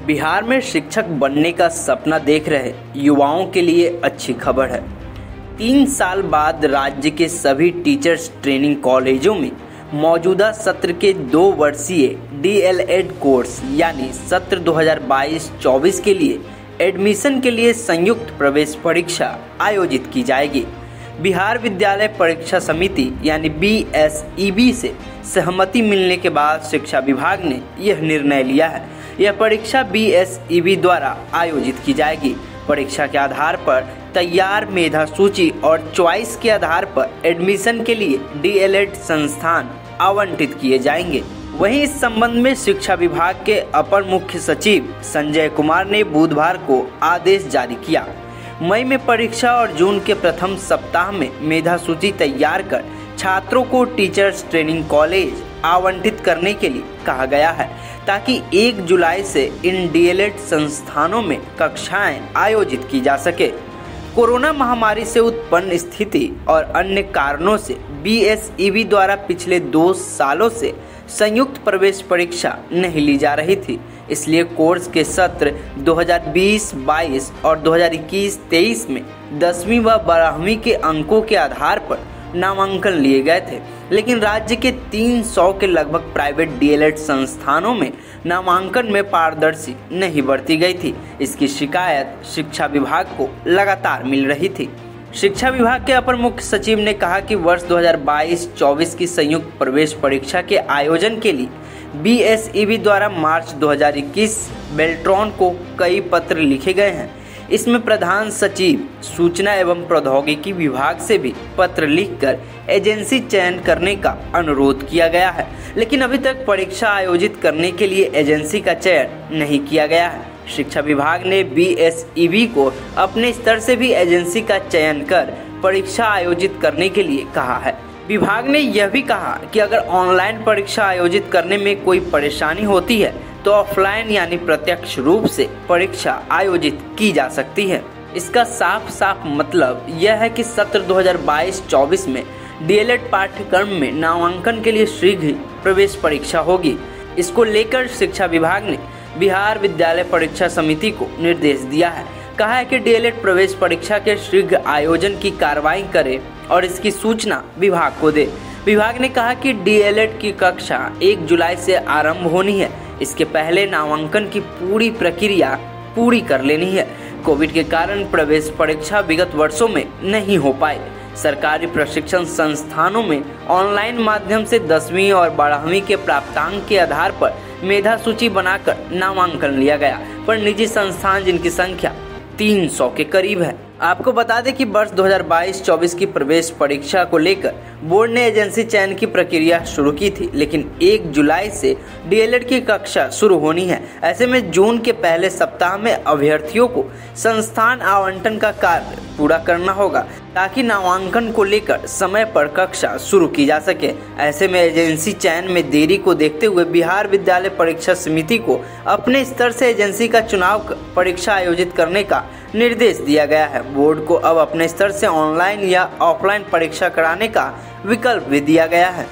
बिहार में शिक्षक बनने का सपना देख रहे युवाओं के लिए अच्छी खबर है। 3 साल बाद राज्य के सभी टीचर्स ट्रेनिंग कॉलेजों में मौजूदा सत्र के 2 वर्षीय DLED कोर्स यानी सत्र 2022-24 के लिए एडमिशन के लिए संयुक्त प्रवेश परीक्षा आयोजित की जाएगी। बिहार विद्यालय परीक्षा समिति यानी BSEB से सहमति मिलने के बाद शिक्षा विभाग ने यह निर्णय लिया है। यह परीक्षा BSEB द्वारा आयोजित की जाएगी। परीक्षा के आधार पर तैयार मेधा सूची और चॉइस के आधार पर एडमिशन के लिए DLED संस्थान आवंटित किए जाएंगे। वहीं इस संबंध में शिक्षा विभाग के अपर मुख्य सचिव संजय कुमार ने बुधवार को आदेश जारी किया। मई में परीक्षा और जून के प्रथम सप्ताह में मेधा सूची तैयार कर छात्रों को टीचर्स ट्रेनिंग कॉलेज आवंटित करने के लिए कहा गया है, ताकि 1 जुलाई से इन DLED संस्थानों में कक्षाएं आयोजित की जा सके। कोरोना महामारी से उत्पन्न स्थिति और अन्य कारणों से BSEB द्वारा पिछले 2 सालों से संयुक्त प्रवेश परीक्षा नहीं ली जा रही थी। इसलिए कोर्स के सत्र 2020-22 और 2021-23 में 10वीं व 12वीं के अंकों के आधार पर नामांकन लिए गए थे, लेकिन राज्य के 300 के लगभग प्राइवेट DLED संस्थानों में नामांकन में पारदर्शी नहीं बरती गई थी। इसकी शिकायत शिक्षा विभाग को लगातार मिल रही थी। शिक्षा विभाग के अपर मुख्य सचिव ने कहा कि वर्ष 2022-24 की संयुक्त प्रवेश परीक्षा के आयोजन के लिए BSEB द्वारा मार्च 2021 बेल्ट्रॉन को कई पत्र लिखे गए हैं। इसमें प्रधान सचिव सूचना एवं प्रौद्योगिकी विभाग से भी पत्र लिखकर एजेंसी चयन करने का अनुरोध किया गया है, लेकिन अभी तक परीक्षा आयोजित करने के लिए एजेंसी का चयन नहीं किया गया है। शिक्षा विभाग ने BSEB को अपने स्तर से भी एजेंसी का चयन कर परीक्षा आयोजित करने के लिए कहा है। विभाग ने यह भी कहा कि अगर ऑनलाइन परीक्षा आयोजित करने में कोई परेशानी होती है तो ऑफलाइन यानी प्रत्यक्ष रूप से परीक्षा आयोजित की जा सकती है। इसका साफ साफ मतलब यह है कि सत्र 2022-24 में DLED पाठ्यक्रम में नामांकन के लिए शीघ्र ही प्रवेश परीक्षा होगी। इसको लेकर शिक्षा विभाग ने बिहार विद्यालय परीक्षा समिति को निर्देश दिया है। कहा है कि DLED प्रवेश परीक्षा के शीघ्र आयोजन की कार्रवाई करे और इसकी सूचना विभाग को दे। विभाग ने कहा कि DLED की कक्षा 1 जुलाई से आरंभ होनी है। इसके पहले नामांकन की पूरी प्रक्रिया पूरी कर लेनी है। कोविड के कारण प्रवेश परीक्षा विगत वर्षों में नहीं हो पाई। सरकारी प्रशिक्षण संस्थानों में ऑनलाइन माध्यम से 10वीं और 12वीं के प्राप्तांक के आधार पर मेधा सूची बनाकर नामांकन लिया गया, पर निजी संस्थान जिनकी संख्या 300 के करीब है। आपको बता दें कि वर्ष 2022-24 की प्रवेश परीक्षा को लेकर बोर्ड ने एजेंसी चयन की प्रक्रिया शुरू की थी, लेकिन 1 जुलाई से DLED की कक्षा शुरू होनी है। ऐसे में जून के पहले सप्ताह में अभ्यर्थियों को संस्थान आवंटन का कार्य पूरा करना होगा, ताकि नामांकन को लेकर समय पर कक्षा शुरू की जा सके। ऐसे में एजेंसी चयन में देरी को देखते हुए बिहार विद्यालय परीक्षा समिति को अपने स्तर से एजेंसी का चुनाव कर परीक्षा आयोजित करने का निर्देश दिया गया है। बोर्ड को अब अपने स्तर से ऑनलाइन या ऑफलाइन परीक्षा कराने का विकल्प भी दिया गया है।